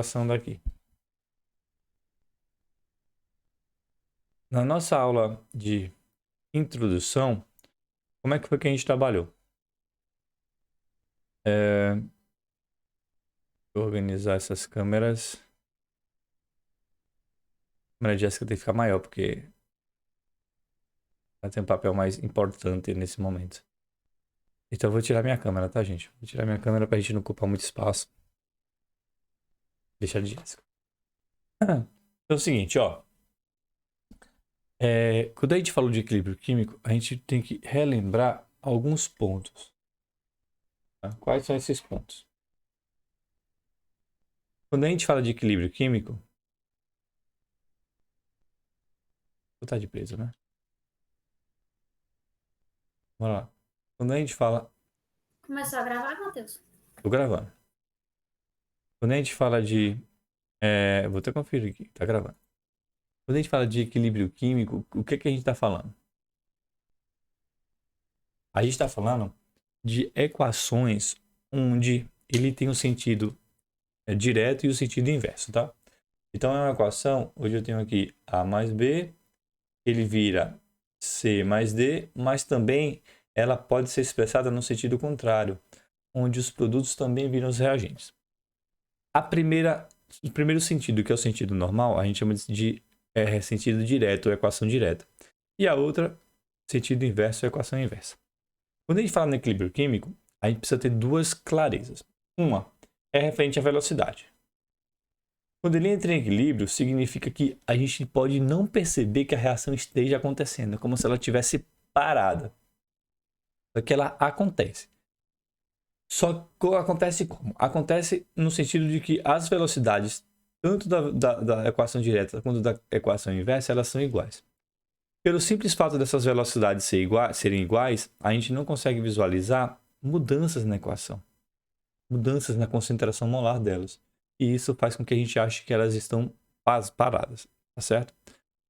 Passando daqui. Na nossa aula de introdução, como é que foi que a gente trabalhou? Vou organizar essas câmeras. A câmera de Jéssica tem que ficar maior, porque ela tem um papel mais importante nesse momento. Então eu vou tirar minha câmera, tá, gente? Vou tirar minha câmera pra gente não ocupar muito espaço. Deixar de Jéssica. Então é o seguinte, ó. Quando a gente falou de equilíbrio químico, a gente tem que relembrar alguns pontos. Tá? Quais são esses pontos? Quando a gente fala de equilíbrio químico, vou botar de peso, né? Vamos lá. Quando a gente fala. Começou a gravar, Matheus? Tô gravando. Quando a gente fala de. Vou até conferir aqui, tá gravando. Quando a gente fala de equilíbrio químico, o que a gente tá falando? A gente tá falando de equações onde ele tem o sentido direto e o sentido inverso, tá? Então é uma equação, hoje eu tenho aqui A mais B, ele vira C mais D, mas também ela pode ser expressada no sentido contrário, onde os produtos também viram os reagentes. O primeiro sentido, que é o sentido normal, a gente chama de sentido direto, ou equação direta. E a outra, sentido inverso, ou equação inversa. Quando a gente fala no equilíbrio químico, a gente precisa ter duas clarezas. Uma é referente à velocidade. Quando ele entra em equilíbrio, significa que a gente pode não perceber que a reação esteja acontecendo, como se ela tivesse parada. Só que ela acontece. Só que acontece como? Acontece no sentido de que as velocidades, tanto da equação direta quanto da equação inversa, elas são iguais. Pelo simples fato dessas velocidades serem iguais, a gente não consegue visualizar mudanças na equação, mudanças na concentração molar delas. E isso faz com que a gente ache que elas estão paradas, tá certo?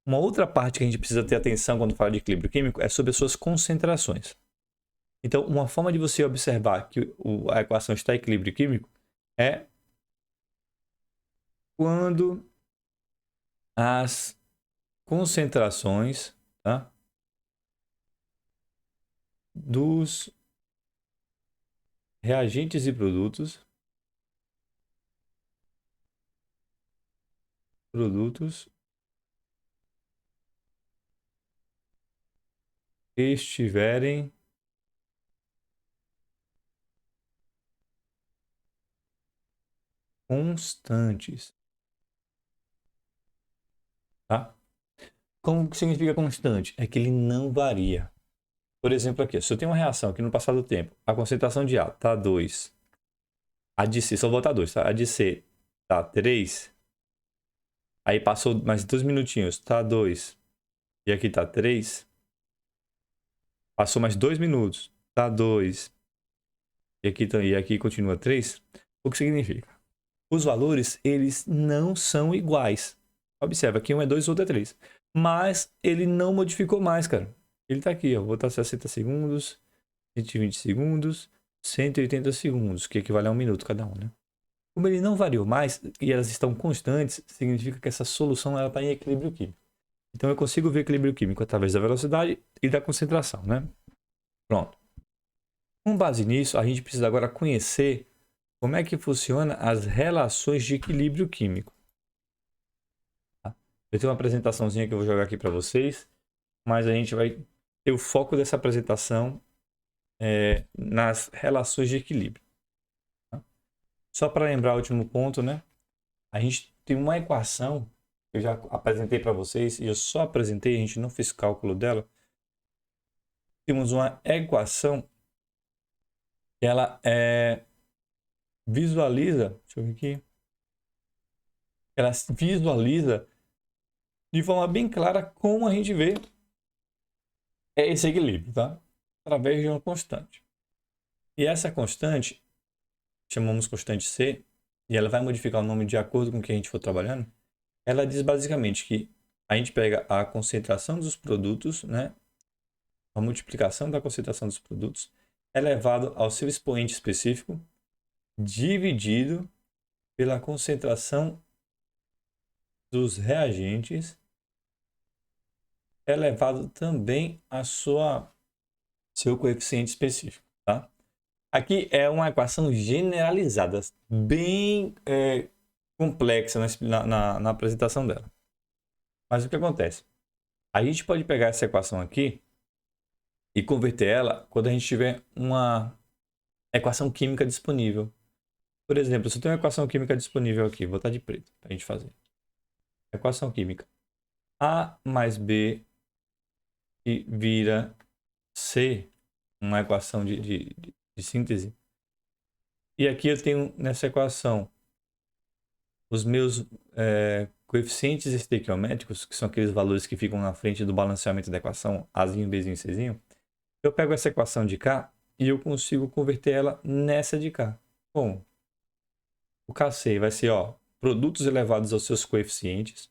Uma outra parte que a gente precisa ter atenção quando fala de equilíbrio químico é sobre as suas concentrações. Então, uma forma de você observar que a equação está em equilíbrio químico é quando as concentrações, tá, dos reagentes e produtos estiverem constantes, tá? Como que significa constante? É que ele não varia. Por exemplo, aqui, se eu tenho uma reação que no passar do tempo, a concentração de A está 2, a de C, só vou botar 2, tá? A de C está 3, aí passou mais 2 minutinhos, está 2, e aqui está 3, passou mais 2 minutos, está 2, e aqui continua 3, o que significa? Os valores, eles não são iguais. Observa que um é 2, o outro é 3. Mas ele não modificou mais, cara. Ele tá aqui, ó. Vou botar 60 segundos, 120 segundos, 180 segundos, que equivale a 1 minuto cada um, né? Como ele não variou mais e elas estão constantes, significa que essa solução está em equilíbrio químico. Então eu consigo ver equilíbrio químico através da velocidade e da concentração, né? Pronto. Com base nisso, a gente precisa agora conhecer como é que funciona as relações de equilíbrio químico. Tá? Eu tenho uma apresentaçãozinha que eu vou jogar aqui para vocês, mas a gente vai ter o foco dessa apresentação nas relações de equilíbrio. Tá? Só para lembrar o último ponto, né? A gente tem uma equação que eu já apresentei para vocês e eu só apresentei, a gente não fez cálculo dela. Temos uma equação que ela visualiza, deixa eu ver aqui, ela visualiza de forma bem clara como a gente vê esse equilíbrio, tá? Através de uma constante. E essa constante, chamamos constante C, e ela vai modificar o nome de acordo com o que a gente for trabalhando. Ela diz basicamente que a gente pega a concentração dos produtos, né? A multiplicação da concentração dos produtos elevado ao seu expoente específico, dividido pela concentração dos reagentes elevado também a seu coeficiente específico, tá? Aqui é uma equação generalizada, bem complexa na apresentação dela. Mas o que acontece? A gente pode pegar essa equação aqui e converter ela quando a gente tiver uma equação química disponível. Por exemplo, se eu tenho uma equação química disponível aqui, vou botar de preto para a gente fazer. Equação química. A mais B que vira C, uma equação de síntese. E aqui eu tenho nessa equação os meus coeficientes estequiométricos, que são aqueles valores que ficam na frente do balanceamento da equação, Azinho, Bzinho, Czinho. Eu pego essa equação de cá e eu consigo converter ela nessa de cá. Bom, o KC vai ser, produtos elevados aos seus coeficientes.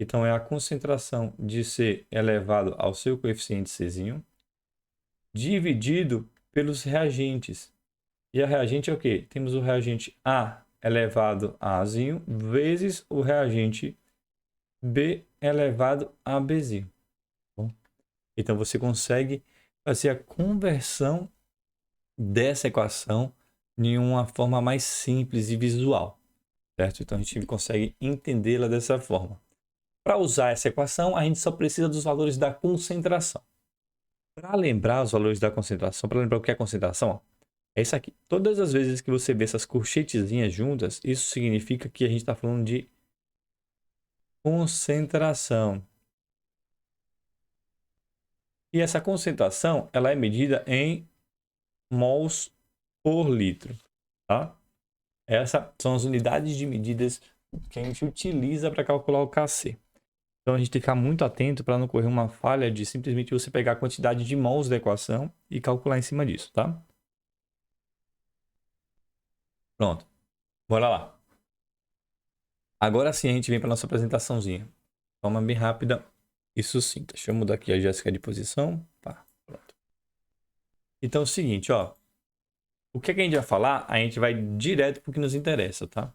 Então, é a concentração de C elevado ao seu coeficiente Czinho, dividido pelos reagentes. E a reagente é o quê? Temos o reagente A elevado a Azinho, vezes o reagente B elevado a Bzinho. Bom, então, você consegue fazer a conversão dessa equação em uma forma mais simples e visual, certo? Então, a gente consegue entendê-la dessa forma. Para usar essa equação, a gente só precisa dos valores da concentração. Para lembrar os valores da concentração, para lembrar o que é concentração, é isso aqui. Todas as vezes que você vê essas colchetezinhas juntas, isso significa que a gente está falando de concentração. E essa concentração, ela é medida em mols por litro, tá? Essas são as unidades de medidas que a gente utiliza para calcular o KC. Então a gente tem que ficar muito atento para não correr uma falha de simplesmente você pegar a quantidade de mols da equação e calcular em cima disso, tá? Pronto. Bora lá. Agora sim a gente vem para nossa apresentaçãozinha. De forma bem rápida e sucinta. Deixa eu mudar aqui a Jéssica de posição. Pá, pronto. Então é o seguinte, o que é que a gente vai falar? A gente vai direto para o que nos interessa, tá?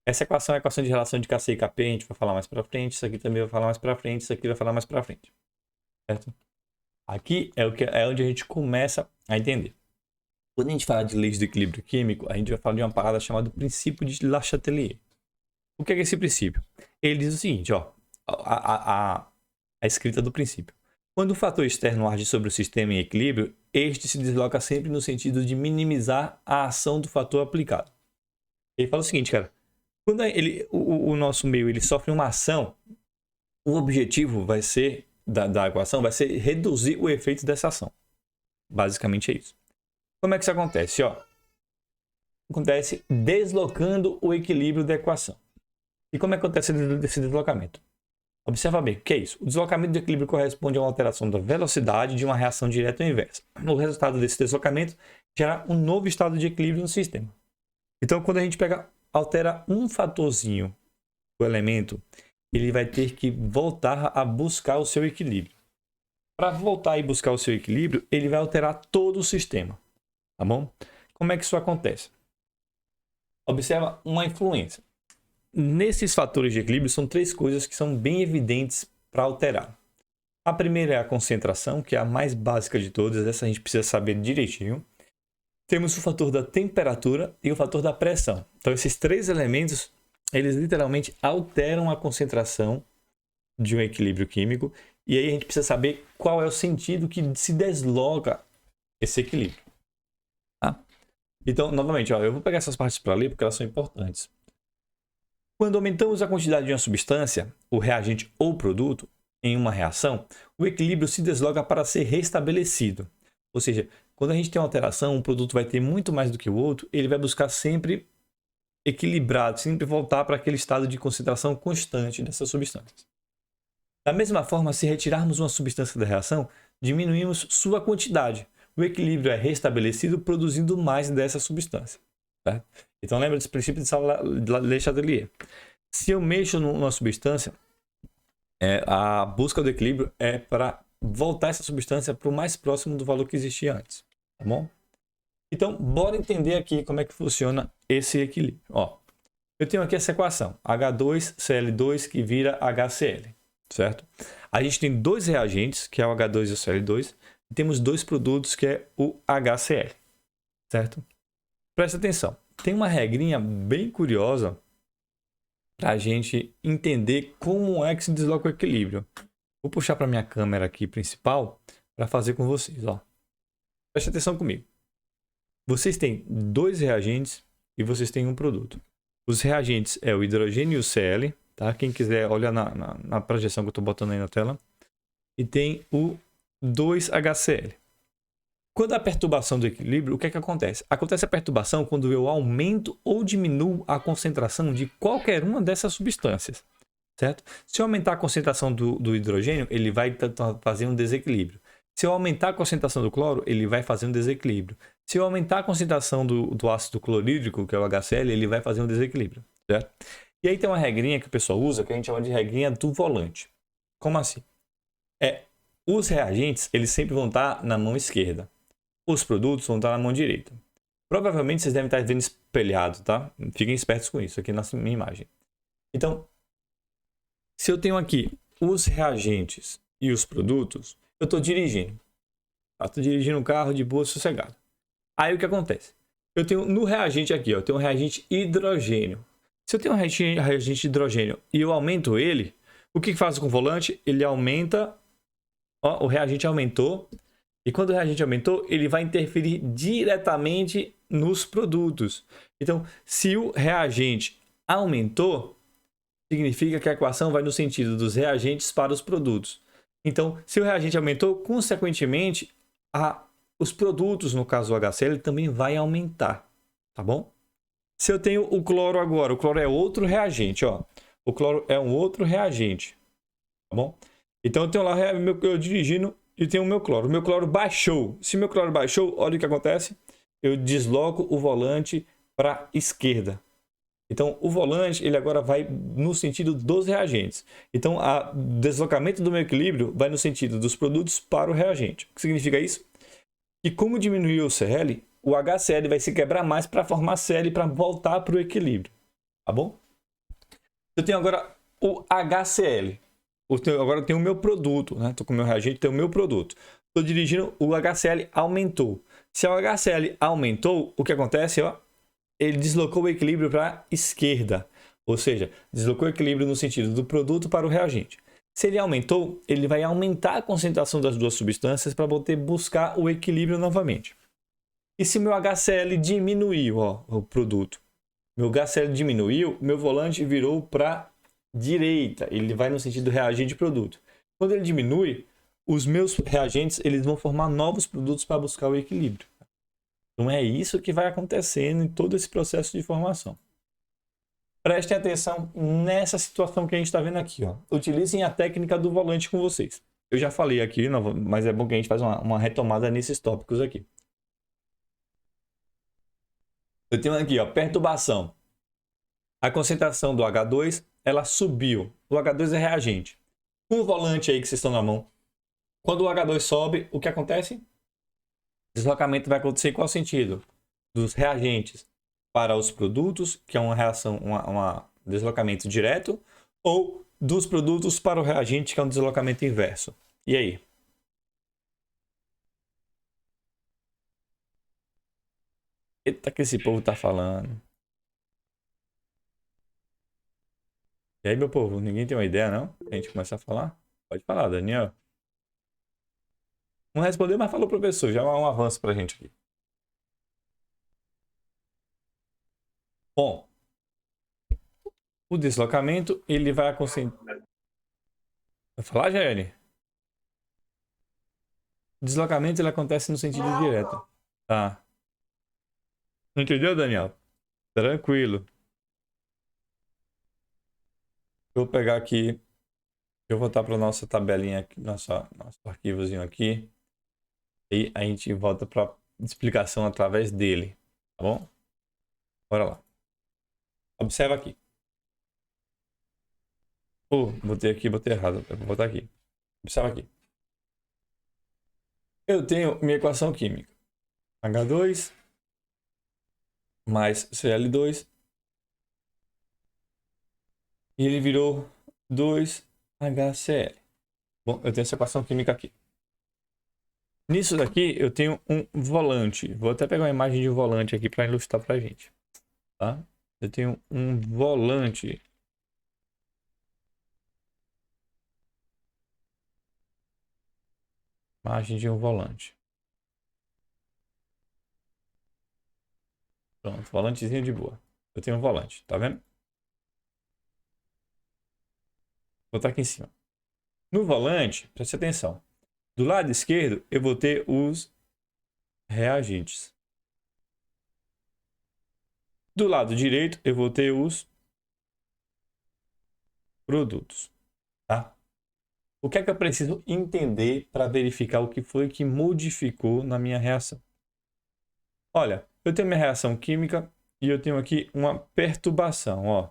Essa equação é a equação de relação de KC e KP, a gente vai falar mais para frente. Isso aqui também vai falar mais para frente, isso aqui vai falar mais para frente. Certo? Aqui é onde a gente começa a entender. Quando a gente fala de leis do equilíbrio químico, a gente vai falar de uma parada chamada princípio de Le Chatelier. O que é esse princípio? Ele diz o seguinte, a escrita do princípio. Quando o fator externo age sobre o sistema em equilíbrio, este se desloca sempre no sentido de minimizar a ação do fator aplicado. Ele fala o seguinte, cara. Quando o nosso meio ele sofre uma ação, o objetivo vai ser da equação vai ser reduzir o efeito dessa ação. Basicamente é isso. Como é que isso acontece? Acontece deslocando o equilíbrio da equação. E como é que acontece esse deslocamento? Observa bem, o que é isso? O deslocamento do equilíbrio corresponde a uma alteração da velocidade de uma reação direta ou inversa. O resultado desse deslocamento gera um novo estado de equilíbrio no sistema. Então, quando a gente altera um fatorzinho do elemento, ele vai ter que voltar a buscar o seu equilíbrio. Para voltar e buscar o seu equilíbrio, ele vai alterar todo o sistema. Tá bom? Como é que isso acontece? Observa uma influência. Nesses fatores de equilíbrio, são três coisas que são bem evidentes para alterar. A primeira é a concentração, que é a mais básica de todas. Essa a gente precisa saber direitinho. Temos o fator da temperatura e o fator da pressão. Então, esses três elementos, eles literalmente alteram a concentração de um equilíbrio químico. E aí a gente precisa saber qual é o sentido que se desloca esse equilíbrio. Tá? Então, novamente, eu vou pegar essas partes para ler porque elas são importantes. Quando aumentamos a quantidade de uma substância, o reagente ou produto, em uma reação, o equilíbrio se desloca para ser restabelecido. Ou seja, quando a gente tem uma alteração, um produto vai ter muito mais do que o outro, ele vai buscar sempre equilibrado, sempre voltar para aquele estado de concentração constante dessas substâncias. Da mesma forma, se retirarmos uma substância da reação, diminuímos sua quantidade. O equilíbrio é restabelecido produzindo mais dessa substância. Tá? Então lembra desse princípio de Le Chatelier. Se eu mexo numa substância, a busca do equilíbrio é para voltar essa substância para o mais próximo do valor que existia antes. Tá bom? Então, bora entender aqui como é que funciona esse equilíbrio. eu tenho aqui essa equação, H2Cl2 que vira HCl, certo? A gente tem dois reagentes, que é o H2 e o Cl2, e temos dois produtos, que é o HCl, certo? Presta atenção, tem uma regrinha bem curiosa para a gente entender como é que se desloca o equilíbrio. Vou puxar para minha câmera aqui principal para fazer com vocês, ó. Presta atenção comigo. Vocês têm dois reagentes e vocês têm um produto. Os reagentes é o hidrogênio e o Cl, tá? Quem quiser olha na projeção que eu estou botando aí na tela. E tem o 2HCl. Quando há perturbação do equilíbrio, o que é que acontece? Acontece a perturbação quando eu aumento ou diminuo a concentração de qualquer uma dessas substâncias, certo? Se eu aumentar a concentração do hidrogênio, ele vai fazer um desequilíbrio. Se eu aumentar a concentração do cloro, ele vai fazer um desequilíbrio. Se eu aumentar a concentração do ácido clorídrico, que é o HCl, ele vai fazer um desequilíbrio, certo? E aí tem uma regrinha que o pessoal usa, que a gente chama de regrinha do volante. Como assim? Os reagentes, eles sempre vão estar na mão esquerda. Os produtos vão estar na mão direita. Provavelmente vocês devem estar vendo espelhado, tá? Fiquem espertos com isso aqui na minha imagem. Então, se eu tenho aqui os reagentes e os produtos, eu estou dirigindo. Estou dirigindo um carro de boa, sossegado. Aí o que acontece? Eu tenho no reagente aqui, ó, eu tenho um reagente hidrogênio. Se eu tenho um reagente hidrogênio e eu aumento ele, o que faz com o volante? Ele aumenta, ó, o reagente aumentou. E quando o reagente aumentou, ele vai interferir diretamente nos produtos. Então, se o reagente aumentou, significa que a equação vai no sentido dos reagentes para os produtos. Então, se o reagente aumentou, consequentemente, os produtos, no caso o HCl, também vai aumentar, tá bom? Se eu tenho o cloro agora, o cloro é outro reagente, ó. O cloro é um outro reagente, tá bom? Então, eu tenho lá eu dirigindo e tenho o meu cloro. O meu cloro baixou. Se o meu cloro baixou, olha o que acontece. Eu desloco o volante para a esquerda. Então, o volante, ele agora vai no sentido dos reagentes. Então, o deslocamento do meu equilíbrio vai no sentido dos produtos para o reagente. O que significa isso? Que como diminuiu o Cl, o HCl vai se quebrar mais para formar Cl para voltar para o equilíbrio. Tá bom? Eu tenho agora o HCl. Agora eu tenho o meu produto, né? Estou com o meu reagente, tenho o meu produto. Estou dirigindo, o HCl aumentou. Se o HCl aumentou, o que acontece? Ó, ele deslocou o equilíbrio para a esquerda. Ou seja, deslocou o equilíbrio no sentido do produto para o reagente. Se ele aumentou, ele vai aumentar a concentração das duas substâncias para poder buscar o equilíbrio novamente. E se meu HCl diminuiu, ó, o produto, meu HCl diminuiu, meu volante virou para direita, ele vai no sentido reagente produto. Quando ele diminui, os meus reagentes eles vão formar novos produtos para buscar o equilíbrio. Então é isso que vai acontecendo em todo esse processo de formação. Prestem atenção nessa situação que a gente está vendo aqui, ó. Utilizem a técnica do volante com vocês. Eu já falei aqui, mas é bom que a gente faz uma retomada nesses tópicos aqui. Eu tenho aqui, ó, perturbação. A concentração do H2 ela subiu. O H2 é reagente. Com o volante aí que vocês estão na mão, quando o H2 sobe, o que acontece? Deslocamento vai acontecer em qual sentido? Dos reagentes para os produtos, que é uma reação, um deslocamento direto, ou dos produtos para o reagente, que é um deslocamento inverso. E aí? Eita, que esse povo tá falando. E aí, meu povo, ninguém tem uma ideia, não? A gente começa a falar? Pode falar, Daniel. Não respondeu, mas falou, professor. Já é um avanço pra gente aqui. Bom, o deslocamento, ele vai concentrar... Vai falar, Jair? O deslocamento, ele acontece no sentido direto. Tá. Entendeu, Daniel? Tranquilo. Eu vou pegar aqui... Eu vou voltar para nossa tabelinha aqui, nosso arquivozinho aqui. E a gente volta para explicação através dele, tá bom? Bora lá. Observa aqui. Botei aqui, botei errado. Eu vou botar aqui. Observa aqui. Eu tenho minha equação química. H2 mais Cl2 e ele virou 2HCl. Bom, eu tenho essa equação química aqui. Nisso daqui eu tenho um volante. Vou até pegar uma imagem de um volante aqui para ilustrar para a gente. Tá? Eu tenho um volante. Imagem de um volante. Pronto, volantezinho de boa. Eu tenho um volante, tá vendo? Vou botar aqui em cima. No volante, preste atenção. Do lado esquerdo, eu vou ter os reagentes. Do lado direito, eu vou ter os produtos. Tá? O que é que eu preciso entender para verificar o que foi que modificou na minha reação? Olha, eu tenho minha reação química e eu tenho aqui uma perturbação. Ó.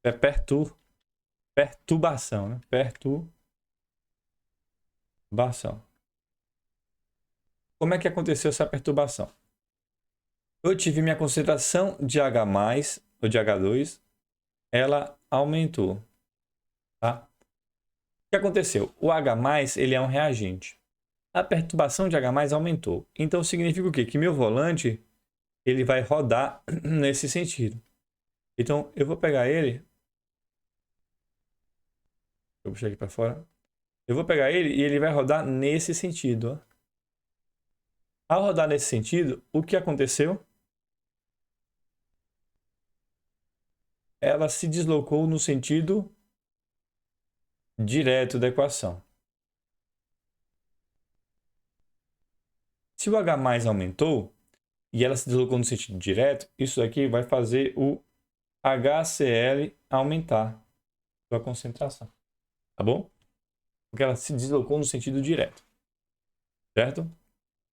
É perturbação, né? Perturbação. Como é que aconteceu essa perturbação? Eu tive minha concentração de H+, ou de H2, ela aumentou. Tá? O que aconteceu? O H+, ele é um reagente. A perturbação de H+, aumentou. Então, significa o quê? Que meu volante, ele vai rodar nesse sentido. Então, eu vou pegar ele. Vou puxar aqui para fora. Eu vou pegar ele e ele vai rodar nesse sentido. Ó. Ao rodar nesse sentido, o que aconteceu? Ela se deslocou no sentido direto da equação. Se o H+ aumentou e ela se deslocou no sentido direto, isso aqui vai fazer o HCl aumentar sua concentração. Tá bom? Porque ela se deslocou no sentido direto. Certo?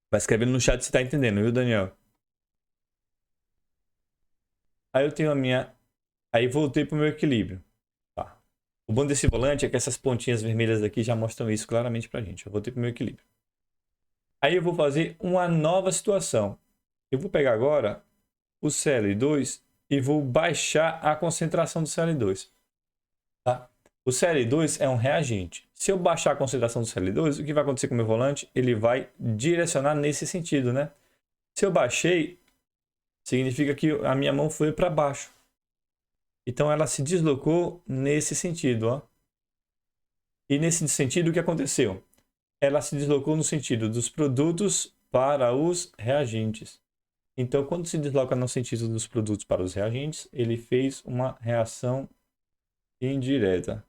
Vai escrevendo no chat se está entendendo, viu, Daniel? Aí eu tenho a minha... Aí voltei para o meu equilíbrio. Tá. O bom desse volante é que essas pontinhas vermelhas aqui já mostram isso claramente para a gente. Eu voltei para o meu equilíbrio. Aí eu vou fazer uma nova situação. Eu vou pegar agora o Cl2 e vou baixar a concentração do Cl2. Tá? O Cl2 é um reagente. Se eu baixar a concentração do Cl2, o que vai acontecer com o meu volante? Ele vai direcionar nesse sentido, né? Se eu baixei, significa que a minha mão foi para baixo. Então ela se deslocou nesse sentido, ó. E nesse sentido, o que aconteceu? Ela se deslocou no sentido dos produtos para os reagentes. Então, quando se desloca no sentido dos produtos para os reagentes, ele fez uma reação indireta.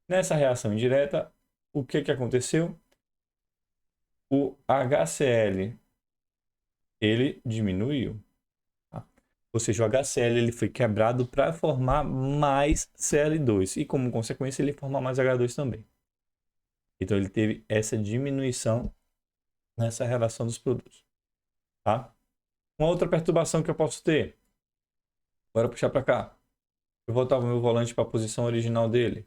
Nessa reação indireta, o que aconteceu? O HCl, ele diminuiu. Tá? Ou seja, o HCl ele foi quebrado para formar mais Cl2. E, como consequência, ele forma mais H2 também. Então, ele teve essa diminuição nessa relação dos produtos. Tá? Uma outra perturbação que eu posso ter. Bora puxar para cá. Eu voltava o meu volante para a posição original dele.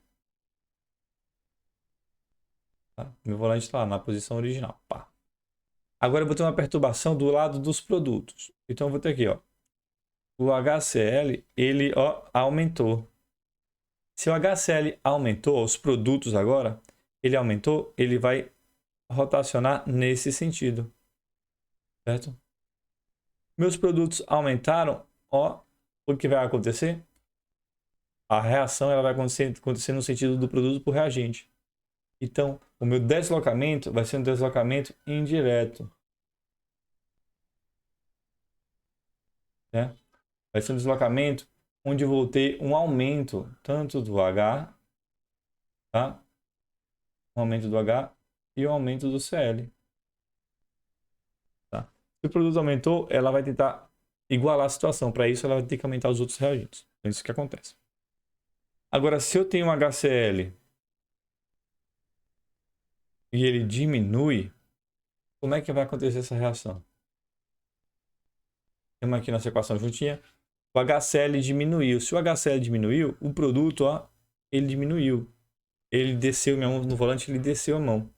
Tá? Meu volante está lá na posição original. Pá. Agora eu vou ter uma perturbação do lado dos produtos. Então eu vou ter aqui, ó. O HCl, ele ó, aumentou. Se o HCl aumentou, os produtos agora, ele aumentou, ele vai rotacionar nesse sentido. Certo? Meus produtos aumentaram, ó, o que vai acontecer? A reação ela vai acontecer no sentido do produto por reagente. Então, o meu deslocamento vai ser um deslocamento indireto. Né? Vai ser um deslocamento onde eu vou ter um aumento tanto do H, tá? Um aumento do H e um aumento do Cl. Tá? Se o produto aumentou, ela vai tentar igualar a situação. Para isso, ela vai ter que aumentar os outros reagentes. É isso que acontece. Agora, se eu tenho um HCl e ele diminui, como é que vai acontecer essa reação? Temos aqui nossa equação juntinha. O HCl diminuiu. Se o HCl diminuiu, o produto, ó, ele diminuiu. Ele desceu minha mão no volante, ele desceu a mão.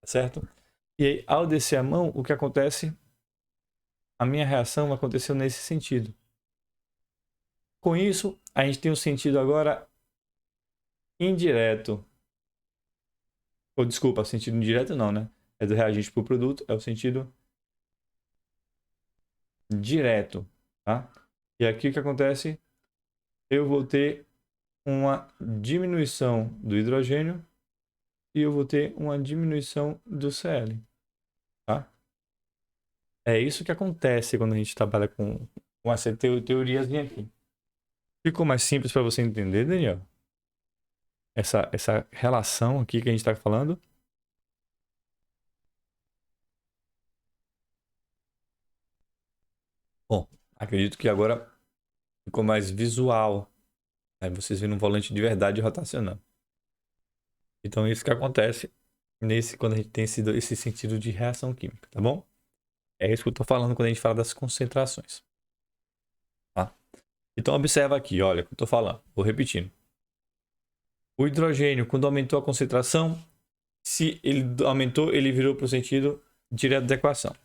Certo? E aí, ao descer a mão, o que acontece? A minha reação aconteceu nesse sentido. Com isso, a gente tem o sentido agora indireto. Ou desculpa, sentido indireto não, né? É do reagente para o produto, é o sentido direto, tá? E aqui o que acontece? Eu vou ter uma diminuição do hidrogênio e eu vou ter uma diminuição do Cl, tá? É isso que acontece quando a gente trabalha com essa teoriazinha aqui. Ficou mais simples para você entender, Daniel? Essa relação aqui que a gente está falando? Bom, acredito que agora ficou mais visual. Aí vocês viram um volante de verdade rotacionando. Então, isso que acontece quando a gente tem esse sentido de reação química, tá bom? É isso que eu estou falando quando a gente fala das concentrações. Tá? Então, observa aqui, olha o que eu estou falando. Vou repetindo. O hidrogênio, quando aumentou a concentração, se ele aumentou, ele virou para o sentido direto da equação.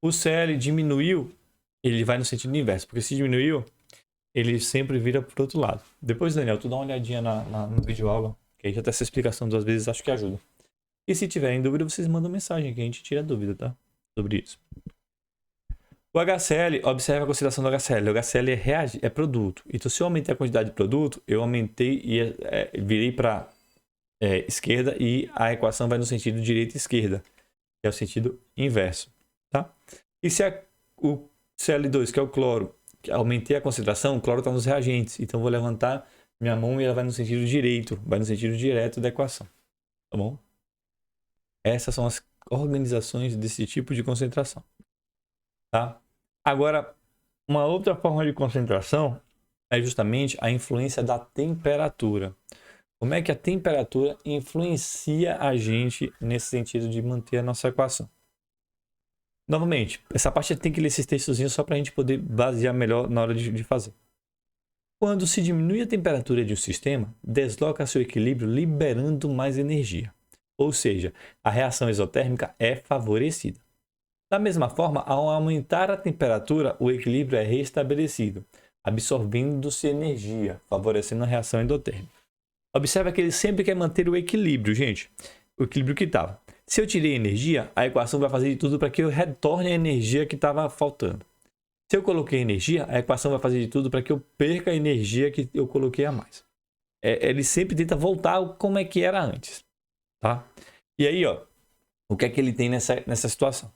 O Cl diminuiu, ele vai no sentido inverso, porque se diminuiu, ele sempre vira para o outro lado. Depois, Daniel, tu dá uma olhadinha no vídeo aula, que aí já tem essa explicação 2 vezes, acho que ajuda. E se tiverem dúvida, vocês mandam mensagem que a gente tira a dúvida, tá? Sobre isso. O HCl, observa a consideração do HCl. O HCl é produto. Então, se eu aumentei a quantidade de produto, eu aumentei e virei para esquerda e a equação vai no sentido direita e esquerda, que é o sentido inverso, tá? E se o Cl2, que é o cloro, que aumentei a concentração, o cloro está nos reagentes. Então, eu vou levantar minha mão e ela vai no sentido direito, vai no sentido direto da equação, tá bom? Essas são as organizações desse tipo de concentração, tá? Agora, uma outra forma de concentração é justamente a influência da temperatura. Como é que a temperatura influencia a gente nesse sentido de manter a nossa equação? Novamente, essa parte tem que ler esses textozinhos só para a gente poder basear melhor na hora de fazer. Quando se diminui a temperatura de um sistema, desloca seu equilíbrio liberando mais energia. Ou seja, a reação exotérmica é favorecida. Da mesma forma, ao aumentar a temperatura, o equilíbrio é restabelecido, absorvendo-se energia, favorecendo a reação endotérmica. Observa que ele sempre quer manter o equilíbrio, gente. O equilíbrio que estava. Se eu tirei energia, a equação vai fazer de tudo para que eu retorne a energia que estava faltando. Se eu coloquei energia, a equação vai fazer de tudo para que eu perca a energia que eu coloquei a mais. Ele sempre tenta voltar como é que era antes. Tá? E aí, ó, o que é que ele tem nessa situação?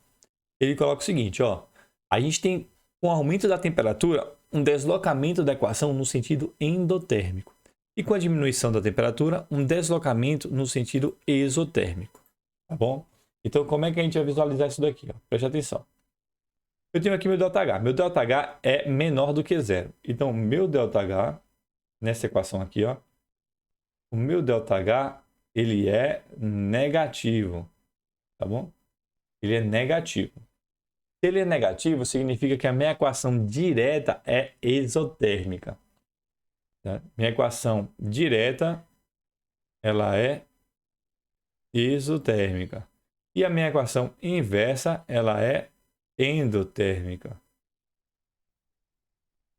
Ele coloca o seguinte, ó, a gente tem, com o aumento da temperatura, um deslocamento da equação no sentido endotérmico. E com a diminuição da temperatura, um deslocamento no sentido exotérmico. Tá bom? Então, como é que a gente vai visualizar isso daqui? Ó? Preste atenção. Eu tenho aqui meu ΔH. Meu ΔH é menor do que zero. Então, meu ΔH, nessa equação aqui, ó, o meu ΔH, ele é negativo. Tá bom? Ele é negativo. Se ele é negativo, significa que a minha equação direta é exotérmica. Tá? Minha equação direta, ela é exotérmica. E a minha equação inversa, ela é endotérmica.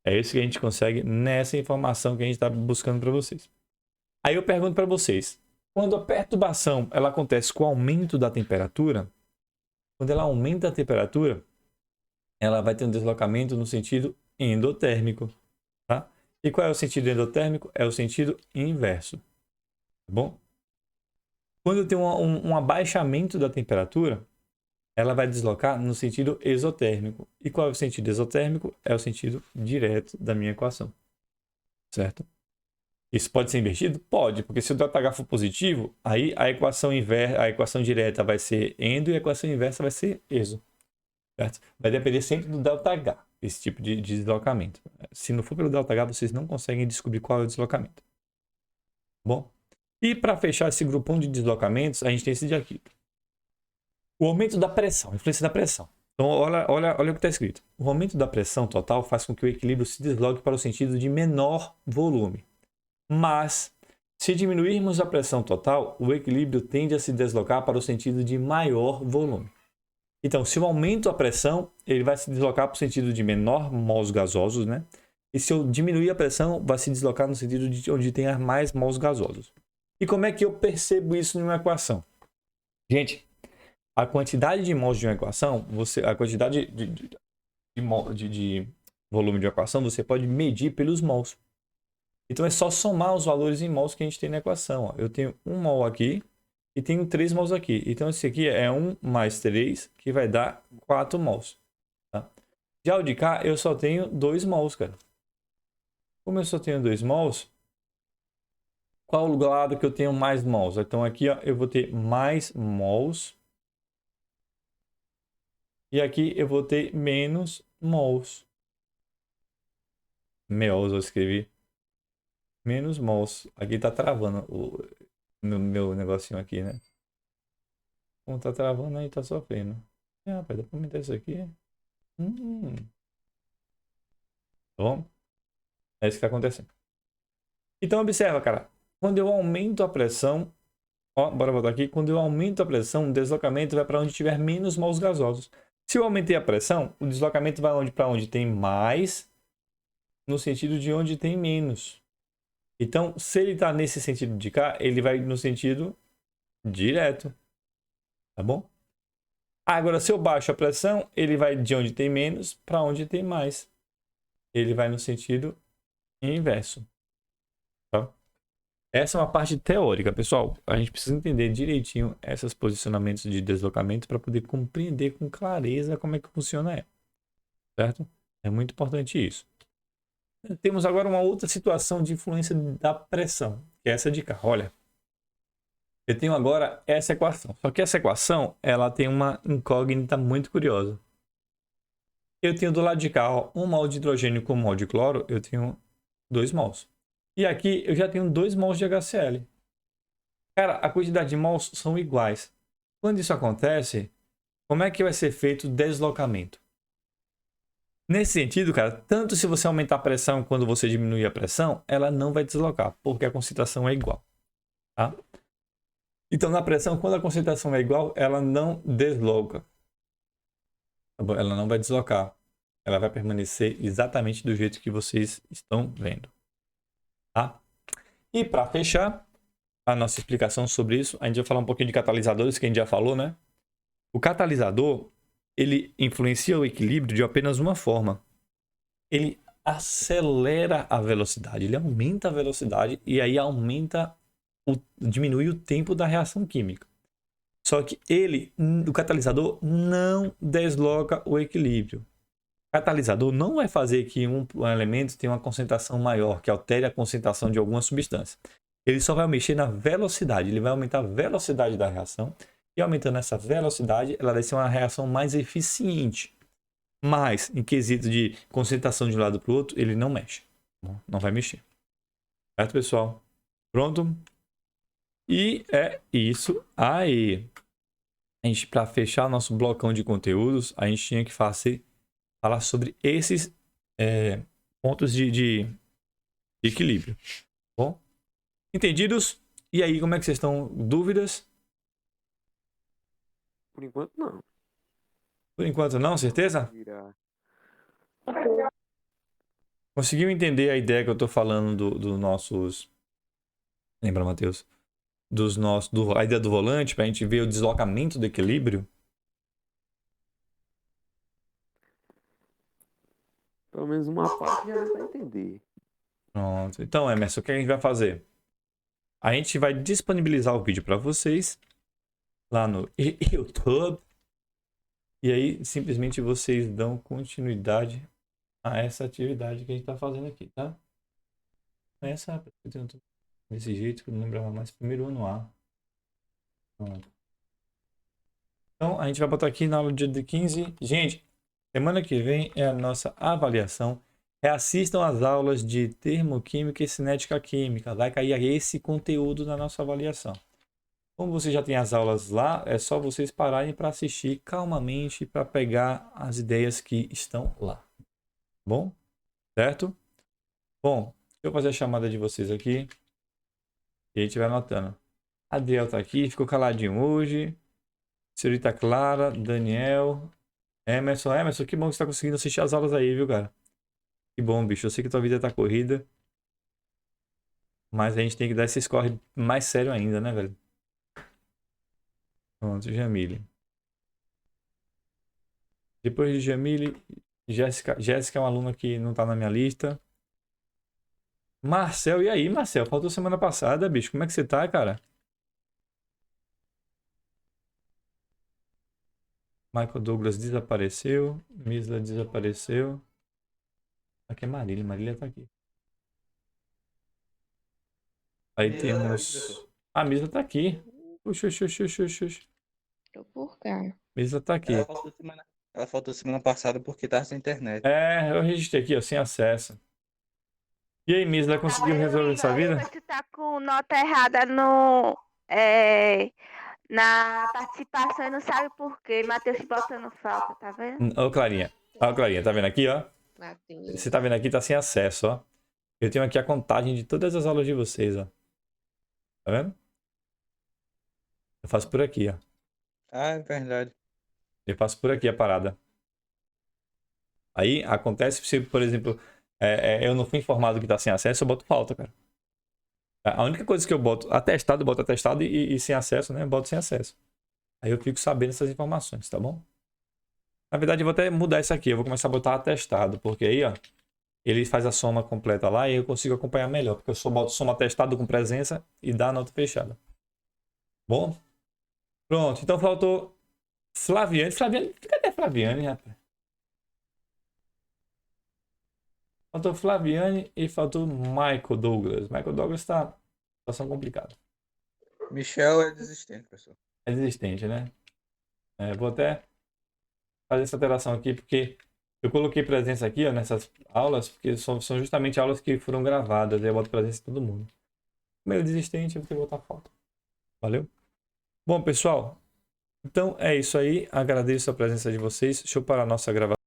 É isso que a gente consegue nessa informação que a gente está buscando para vocês. Aí eu pergunto para vocês, quando a perturbação ela acontece com o aumento da temperatura, quando ela aumenta a temperatura, ela vai ter um deslocamento no sentido endotérmico. Tá? E qual é o sentido endotérmico? É o sentido inverso. Tá bom? Quando eu tenho um abaixamento da temperatura, ela vai deslocar no sentido exotérmico. E qual é o sentido exotérmico? É o sentido direto da minha equação. Certo? Isso pode ser invertido? Pode, porque se o ΔH for positivo, aí a equação direta vai ser endo e a equação inversa vai ser exo. Certo? Vai depender sempre do ΔH, esse tipo de deslocamento. Se não for pelo ΔH, vocês não conseguem descobrir qual é o deslocamento. Bom? E para fechar esse grupão de deslocamentos, a gente tem esse aqui. O aumento da pressão, influência da pressão. Então, olha o que está escrito. O aumento da pressão total faz com que o equilíbrio se desloque para o sentido de menor volume. Mas, se diminuirmos a pressão total, o equilíbrio tende a se deslocar para o sentido de maior volume. Então, se eu aumento a pressão, ele vai se deslocar para o sentido de menor mols gasosos, né? E se eu diminuir a pressão, vai se deslocar no sentido de onde tem mais mols gasosos. E como é que eu percebo isso numa equação? Gente, a quantidade de mols de uma equação, a quantidade de volume de uma equação, você pode medir pelos mols. Então é só somar os valores em mols que a gente tem na equação. Ó. Eu tenho 1 mol aqui e tenho 3 mols aqui. Então esse aqui é 1 mais 3, que vai dar 4 mols. Tá? Já o de cá, eu só tenho 2 mols, cara. Como eu só tenho 2 mols, qual o lado que eu tenho mais mols? Então aqui ó, eu vou ter mais mols. E aqui eu vou ter menos mols. Meus, eu escrevi. Menos mols. Aqui tá travando o meu negocinho aqui, né? Como tá travando aí, tá sofrendo. Rapaz, dá pra aumentar isso aqui? Tá bom? É isso que tá acontecendo. Então observa, cara. Quando eu aumento a pressão, ó, bora voltar aqui. Quando eu aumento a pressão, o deslocamento vai para onde tiver menos mols gasosos. Se eu aumentei a pressão, o deslocamento vai para onde tem mais, no sentido de onde tem menos. Então, se ele está nesse sentido de cá, ele vai no sentido direto. Tá bom? Agora, se eu baixo a pressão, ele vai de onde tem menos para onde tem mais. Ele vai no sentido inverso. Tá? Essa é uma parte teórica, pessoal. A gente precisa entender direitinho esses posicionamentos de deslocamento para poder compreender com clareza como é que funciona ela. Certo? É muito importante isso. Temos agora uma outra situação de influência da pressão, que é essa de cá. Olha, eu tenho agora essa equação. Só que essa equação, ela tem uma incógnita muito curiosa. Eu tenho do lado de cá, ó, 1 mol de hidrogênio com 1 mol de cloro, eu tenho 2 mols. E aqui eu já tenho 2 mols de HCl. Cara, a quantidade de mols são iguais. Quando isso acontece, como é que vai ser feito o deslocamento? Nesse sentido, cara, tanto se você aumentar a pressão quando você diminuir a pressão, ela não vai deslocar, porque a concentração é igual. Tá? Então, na pressão, quando a concentração é igual, ela não desloca. Ela não vai deslocar. Ela vai permanecer exatamente do jeito que vocês estão vendo. Tá? E para fechar a nossa explicação sobre isso, a gente vai falar um pouquinho de catalisadores, que a gente já falou, né? O catalisador, ele influencia o equilíbrio de apenas uma forma. Ele acelera a velocidade, ele aumenta a velocidade e aí diminui o tempo da reação química. Só que o catalisador não desloca o equilíbrio. O catalisador não vai fazer que um elemento tenha uma concentração maior, que altere a concentração de alguma substância. Ele só vai mexer na velocidade, ele vai aumentar a velocidade da reação. E aumentando essa velocidade, ela vai ser uma reação mais eficiente. Mas, em quesito de concentração de um lado para o outro, ele não mexe. Não vai mexer. Certo, pessoal? Pronto? E é isso aí. Para fechar nosso blocão de conteúdos, a gente tinha que falar sobre esses pontos de equilíbrio. Bom? Entendidos? E aí, como é que vocês estão? Dúvidas? Por enquanto, não. Por enquanto não, certeza? Conseguiu entender a ideia que eu estou falando dos nossos... Lembra, Matheus? A ideia do volante, para a gente ver o deslocamento do equilíbrio? Pelo menos uma parte já deu para entender. Pronto. Então, Emerson, o que a gente vai fazer? A gente vai disponibilizar o vídeo para vocês lá no YouTube. E aí, simplesmente vocês dão continuidade a essa atividade que a gente está fazendo aqui, tá? Essa, desse jeito que eu não lembrava mais. Primeiro ano A. Pronto. Então, a gente vai botar aqui na aula do dia 15. Gente, semana que vem é a nossa avaliação. Reassistam às aulas de termoquímica e cinética química. Vai cair esse conteúdo na nossa avaliação. Como você já tem as aulas lá, é só vocês pararem para assistir calmamente para pegar as ideias que estão lá. Bom? Certo? Bom, deixa eu fazer a chamada de vocês aqui. E a gente vai anotando. Adriel está aqui, ficou caladinho hoje. Senhorita Clara, Daniel, Emerson. Emerson, que bom que você está conseguindo assistir as aulas aí, viu, cara? Que bom, bicho. Eu sei que tua vida tá corrida. Mas a gente tem que dar esse score mais sério ainda, né, velho? Pronto, Jamile. Depois de Jamile, Jéssica. Jéssica é uma aluna que não tá na minha lista. Marcel, e aí, Marcel? Faltou semana passada, bicho. Como é que você tá, cara? Michael Douglas desapareceu. Misla desapareceu. Aqui é Marília. Marília tá aqui. Aí temos. A Misla tá aqui. Oxi, oxi, oxi, oxi, oxi, oxi. Tô por cá. Misla tá aqui. Ela faltou semana passada porque tava sem internet. É, eu registrei aqui, ó, sem acesso. E aí, Misla, conseguiu resolver essa vida? Você tá com nota errada na participação e não sabe por quê. Matheus te botando falta, tá vendo? Ô, Clarinha. Ó, Clarinha, tá vendo aqui, ó? Matheus. Você tá vendo aqui, tá sem acesso, ó. Eu tenho aqui a contagem de todas as aulas de vocês, ó. Tá vendo? Eu faço por aqui, ó. Ah, é verdade. Eu faço por aqui a parada. Aí acontece se, por exemplo, eu não fui informado que tá sem acesso, eu boto falta, cara. A única coisa que eu boto atestado, eu boto atestado e sem acesso, né? Eu boto sem acesso. Aí eu fico sabendo essas informações, tá bom? Na verdade, eu vou até mudar isso aqui. Eu vou começar a botar atestado, porque aí, ó, ele faz a soma completa lá e eu consigo acompanhar melhor. Porque eu só boto soma atestado com presença e dá a nota fechada. Bom? Pronto. Então faltou Flaviane. Flaviane, cadê a Flaviane, rapaz? Faltou Flaviane e faltou Michael Douglas. Michael Douglas tá em situação complicada. Michel é desistente, pessoal. É desistente, né? Vou até fazer essa alteração aqui, porque eu coloquei presença aqui, ó, nessas aulas, porque são justamente aulas que foram gravadas. Aí eu boto presença de todo mundo. Como ele é desistente, eu vou ter que botar falta. Valeu? Bom, pessoal, então é isso aí. Agradeço a presença de vocês. Deixa eu parar a nossa gravação.